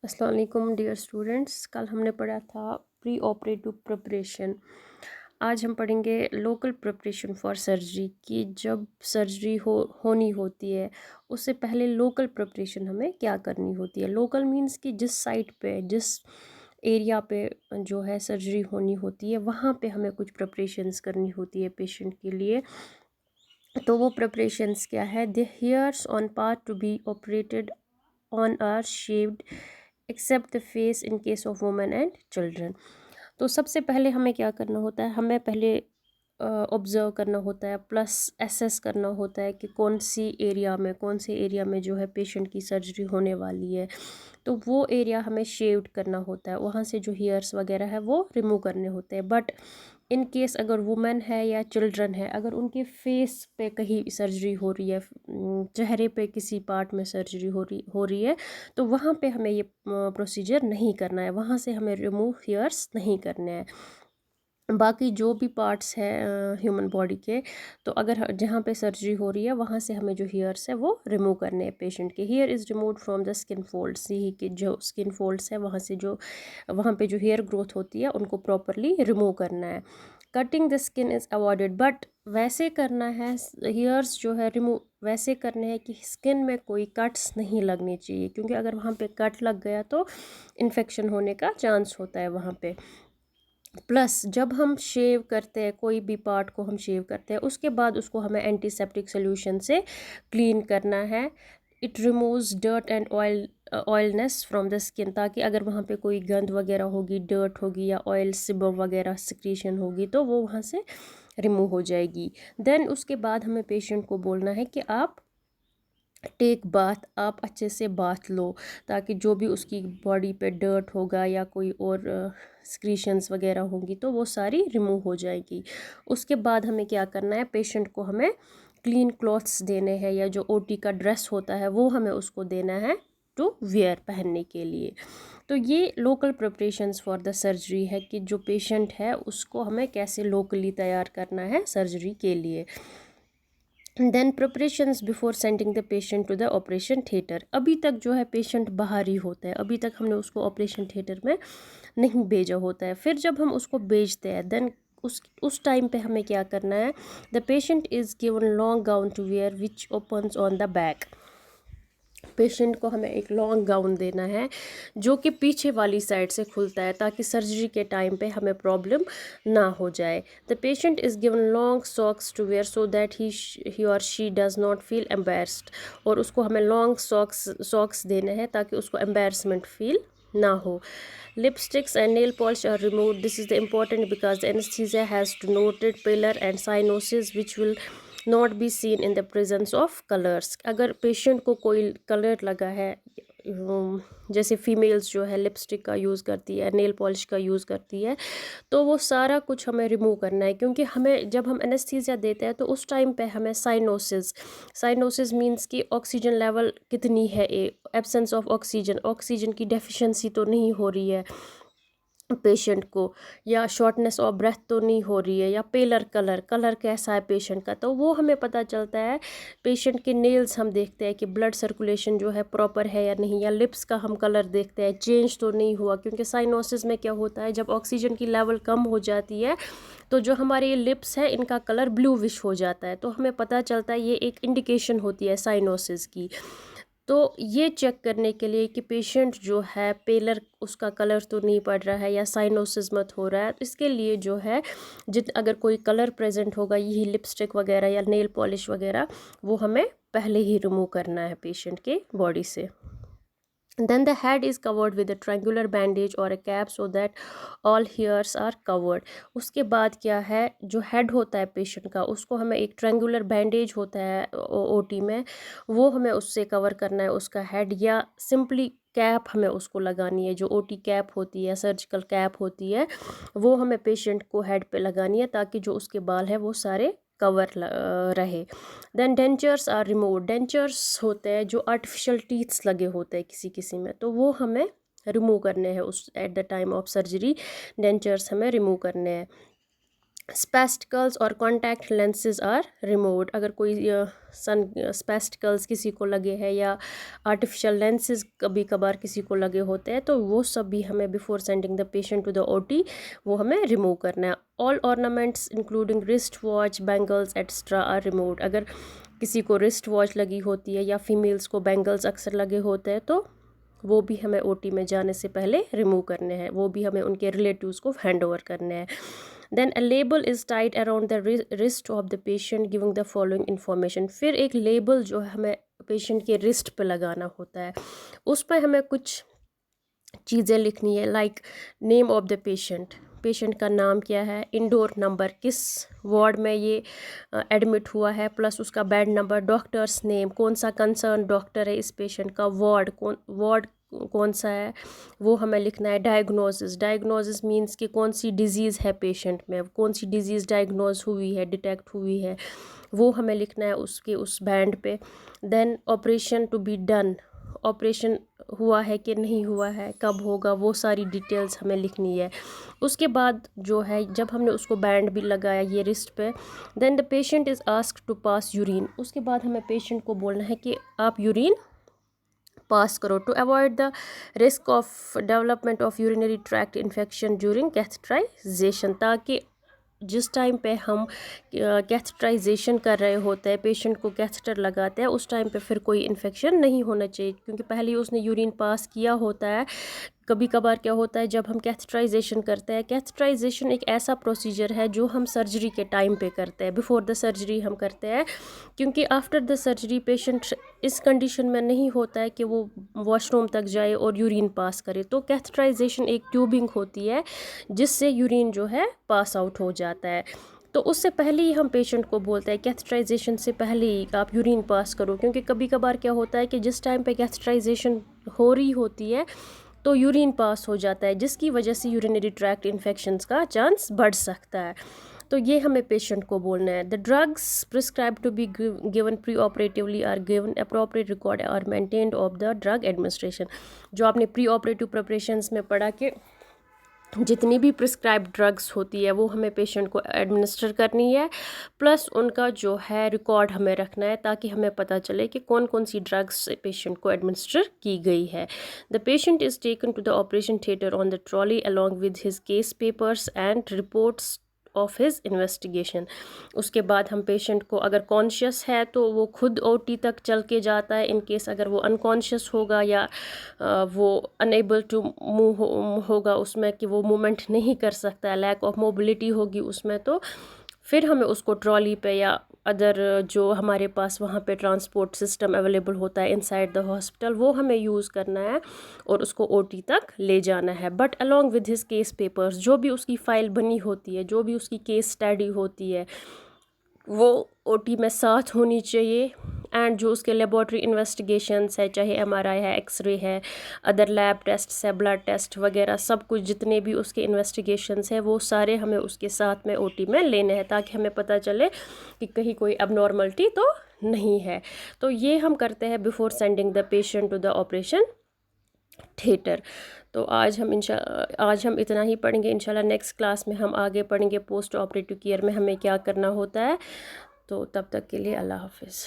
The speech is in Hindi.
अस्सलाम वालेकुम डियर स्टूडेंट्स। कल हमने पढ़ा था प्री ऑपरेटिव प्रिपरेशन। आज हम पढ़ेंगे लोकल प्रिपरेशन फॉर सर्जरी की जब सर्जरी होनी होती है उससे पहले लोकल प्रिपरेशन हमें क्या करनी होती है। लोकल मींस कि जिस साइट पे जिस एरिया पे जो है सर्जरी होनी होती है वहाँ पे हमें कुछ प्रिपरेशंस करनी होती है पेशेंट के लिए। तो वो प्रिपरेशंस क्या है? The hairs on part to be operated on are shaved except the face in case of women and children. तो सबसे पहले हमें क्या करना होता है? हमें पहले ऑब्ज़र्व करना होता है प्लस एसेस करना होता है कि कौन से एरिया में जो है पेशेंट की सर्जरी होने वाली है। तो वो एरिया हमें शेव्ड करना होता है, वहाँ से जो हेयर्स वगैरह है वो रिमूव करने होते हैं। बट इन केस अगर वुमेन है या चिल्ड्रन है, अगर उनके फेस पे कहीं सर्जरी हो रही है, चेहरे पे किसी पार्ट में सर्जरी हो रही है, तो वहाँ पे हमें ये प्रोसीजर नहीं करना है, वहाँ से हमें रिमूव हेयर्स नहीं करने हैं। बाकी जो भी पार्ट्स हैं ह्यूमन बॉडी के, तो अगर जहाँ पे सर्जरी हो रही है वहाँ से हमें जो हेयर्स है वो रिमूव करने हैं पेशेंट के। Here is remove from the skin folds, यही कि जो स्किन फोल्ड्स है वहाँ से जो वहाँ पे जो हेयर ग्रोथ होती है उनको प्रॉपरली रिमूव करना है। Cutting the skin is avoided, but वैसे करना है हेयर्स जो है रिमूव वैसे करने हैं कि स्किन में कोई कट्स नहीं लगने चाहिए, क्योंकि अगर वहाँ पे कट लग गया तो इन्फेक्शन होने का चांस होता है वहाँ पे। प्लस जब हम शेव करते हैं, कोई भी पार्ट को हम शेव करते हैं, उसके बाद उसको हमें एंटीसेप्टिक सोल्यूशन से क्लीन करना है। It removes dirt and oiliness from the skin, ताकि अगर वहाँ पे कोई गंद वगैरह होगी, डर्ट होगी या ऑयल सिबम वगैरह सिक्रीशन होगी तो वो वहाँ से रिमूव हो जाएगी। देन उसके बाद हमें पेशेंट को बोलना है कि आप टेक बाथ, आप अच्छे से बाथ लो, ताकि जो भी उसकी बॉडी पे डर्ट होगा या कोई और स्क्रीशंस वगैरह होंगी तो वो सारी रिमूव हो जाएगी। उसके बाद हमें क्या करना है? पेशेंट को हमें क्लीन क्लॉथ्स देने हैं, या जो ओटी का ड्रेस होता है वो हमें उसको देना है टू वेयर, पहनने के लिए। तो ये local preparations for the surgery है कि जो पेशेंट है उसको हमें कैसे लोकली तैयार करना है सर्जरी के लिए। Then preparations before sending the patient to the operation theatre. अभी तक जो है पेशेंट बाहर ही होता है, अभी तक हमने उसको ऑपरेशन थिएटर में नहीं भेजा होता है। फिर जब हम उसको भेजते हैं देन उस टाइम पे हमें क्या करना है? The patient is given long gown to wear which opens on the back. Patient को हमें एक लॉन्ग गाउन देना है जो कि पीछे वाली साइड से खुलता है, ताकि सर्जरी के टाइम पे हमें प्रॉब्लम ना हो जाए। The patient is given long socks to wear so that he or she does not feel embarrassed, और उसको हमें लॉन्ग सॉक्स देने हैं ताकि उसको एम्बेरसमेंट फील ना हो। Lipsticks and nail polish are removed. This is the important because the anesthesia has denoted pallor and cyanosis which will not be seen in the presence of colors. अगर पेशेंट को कोई कलर लगा है, जैसे फीमेल्स जो है लिपस्टिक का यूज़ करती है, नेल पॉलिश का यूज़ करती है, तो वो सारा कुछ हमें रिमूव करना है, क्योंकि हमें जब हम एनेस्थीसिया देते हैं तो उस टाइम पे हमें साइनोसिस मींस कि ऑक्सीजन लेवल कितनी है, एब्सेंस ऑफ ऑक्सीजन की डेफिशिएंसी तो नहीं हो रही है पेशेंट को, या शॉर्टनेस ऑफ ब्रेथ तो नहीं हो रही है, या पेलर कलर कैसा है पेशेंट का, तो वो हमें पता चलता है। पेशेंट के नेल्स हम देखते हैं कि ब्लड सर्कुलेशन जो है प्रॉपर है या नहीं, या लिप्स का हम कलर देखते हैं चेंज तो नहीं हुआ, क्योंकि साइनोसिस में क्या होता है, जब ऑक्सीजन की लेवल कम हो जाती है तो जो हमारे ये लिप्स है इनका कलर ब्लूविश हो जाता है, तो हमें पता चलता है, ये एक इंडिकेशन होती है साइनोसिस की। तो ये चेक करने के लिए कि पेशेंट जो है पेलर उसका कलर तो नहीं पड़ रहा है या साइनोसिस मत हो रहा है, तो इसके लिए जो है अगर कोई कलर प्रेजेंट होगा, यही लिपस्टिक वगैरह या नेल पॉलिश वगैरह, वो हमें पहले ही रिमूव करना है पेशेंट के बॉडी से। Then the head is covered with a triangular bandage or a cap so that all hairs are covered. उसके बाद क्या है, जो हेड होता है पेशेंट का उसको हमें एक ट्रायंगुलर बैंडेज होता है ओटी में, वो हमें उससे कवर करना है उसका हेड, या सिंपली कैप हमें उसको लगानी है, जो ओटी कैप होती है, सर्जिकल कैप होती है, वो हमें पेशेंट को हेड पे लगानी है ताकि जो उसके बाल है वो सारे कवर रहे। Then dentures are remove. Dentures होते हैं जो आर्टिफिशियल टीथ्स लगे होते हैं किसी किसी में, तो वो हमें रिमूव करने हैं उस at the time of surgery, dentures हमें रिमूव करने हैं। स्पेस्टिकल्स और कॉन्टैक्ट लेंसेज आर रिमूव्ड। अगर कोई सन स्पेस्टिकल्स किसी को लगे हैं या आर्टिफिशियल लेंसेज कभी कभार किसी को लगे होते हैं, तो वो सब भी हमें before sending the patient to the OT वो हमें रिमूव करना है। All ornaments including wrist watch, bangles extra are removed. अगर किसी को रिस्ट वॉच लगी होती है या फीमेल्स को बैंगल्स अक्सर लगे होते हैं, तो वो भी हमें ओटी में जाने से पहले रिमूव करने हैं, वो भी हमें उनके रिलेटिव्स को हैंड ओवर करने हैं। Then a label is tied around the wrist of the patient giving the following information. फिर एक लेबल जो है हमें पेशेंट के रिस्ट पे लगाना होता है, उस पर हमें कुछ चीज़ें लिखनी है, like name of the patient, patient का नाम क्या है, इंडोर नंबर, किस वार्ड में ये एडमिट हुआ है, प्लस उसका बेड नंबर, डॉक्टर्स नेम, कौन सा कंसर्न डॉक्टर है इस पेशेंट का, वार्ड कौन सा है वो हमें लिखना है। डायग्नोसिस मींस कि कौन सी डिज़ीज़ है पेशेंट में, कौन सी डिज़ीज़ डायग्नोज हुई है, डिटेक्ट हुई है, वो हमें लिखना है उसके उस बैंड पे। Then operation to be done, operation हुआ है कि नहीं हुआ है, कब होगा, वो सारी डिटेल्स हमें लिखनी है। उसके बाद जो है जब हमने उसको बैंड भी लगाया ये रिस्ट पे, then the patient is asked to pass urine. उसके बाद हमें पेशेंट को बोलना है कि आप यूरिन पास करो, to avoid the risk of development of urinary tract infection during catheterisation. ताकि जिस टाइम पे हम कैथेटराइजेशन कर रहे होते हैं, पेशेंट को कैथेटर लगाते हैं, उस टाइम पे फिर कोई इन्फेक्शन नहीं होना चाहिए, क्योंकि पहले ही उसने यूरिन पास किया होता है। कभी कभार क्या होता है जब हम कैथेटराइजेशन करते हैं, कैथेटराइजेशन एक ऐसा प्रोसीजर है जो हम सर्जरी के टाइम पे करते हैं, बिफोर द सर्जरी हम करते हैं, क्योंकि आफ्टर द सर्जरी पेशेंट इस कंडीशन में नहीं होता है कि वो वॉशरूम तक जाए और यूरिन पास करे। तो कैथेटराइजेशन एक ट्यूबिंग होती है जिससे यूरिन जो है पास आउट हो जाता है। तो उससे पहले ही हम पेशेंट को बोलते हैं कैथेटराइजेशन से पहले ही आप यूरिन पास करो, क्योंकि कभी कभार क्या होता है कि जिस टाइम पे कैथेटराइजेशन हो रही होती है तो यूरिन पास हो जाता है, जिसकी वजह से यूरिनरी ट्रैक्ट इन्फेक्शंस का चांस बढ़ सकता है। तो ये हमें पेशेंट को बोलना है। The drugs prescribe to be given pre operatively are given, appropriate record are maintained of the drug administration. जो आपने प्री ऑपरेटिव प्रिपरेशंस में पढ़ा कि जितनी भी प्रिस्क्राइब ड्रग्स होती है वो हमें पेशेंट को एडमिनिस्टर करनी है, प्लस उनका जो है रिकॉर्ड हमें रखना है, ताकि हमें पता चले कि कौन कौन सी ड्रग्स पेशेंट को एडमिनिस्टर की गई है। The patient is taken to the operation theatre on the trolley along with his case papers and reports of his investigation. उसके बाद हम पेशेंट को, अगर कॉन्शियस है तो वो खुद ओटी तक चल के जाता है, इन केस अगर वो अनकॉन्शियस होगा या वो अनेबल टू मूव होगा उसमें कि वो मूवमेंट नहीं कर सकता है, लैक ऑफ मोबिलिटी होगी उसमें, तो फिर हमें उसको ट्रॉली पे या अदर जो हमारे पास वहाँ पे ट्रांसपोर्ट सिस्टम अवेलेबल होता है इनसाइड द हॉस्पिटल, वो हमें यूज़ करना है और उसको ओटी तक ले जाना है। But along with his case papers, जो भी उसकी फ़ाइल बनी होती है, जो भी उसकी केस स्टडी होती है, वो ओटी में साथ होनी चाहिए। एंड जो उसके लेबॉर्ट्री इन्वेस्टिगेशंस है, चाहे एमआरआई है, एक्सरे है, अदर लैब टेस्ट है, ब्लड टेस्ट वगैरह, सब कुछ जितने भी उसके इन्वेस्टिगेशंस है वो सारे हमें उसके साथ में ओटी में लेने हैं, ताकि हमें पता चले कि कहीं कोई अबनॉर्मलिटी तो नहीं है। तो ये हम करते हैं before sending the patient to the operation theatre. तो आज हम इतना ही पढ़ेंगे। इंशाल्लाह नेक्स्ट क्लास में हम आगे पढ़ेंगे पोस्ट ऑपरेटिव केयर में हमें क्या करना होता है। तो तब तक के लिए अल्लाह हाफिज़।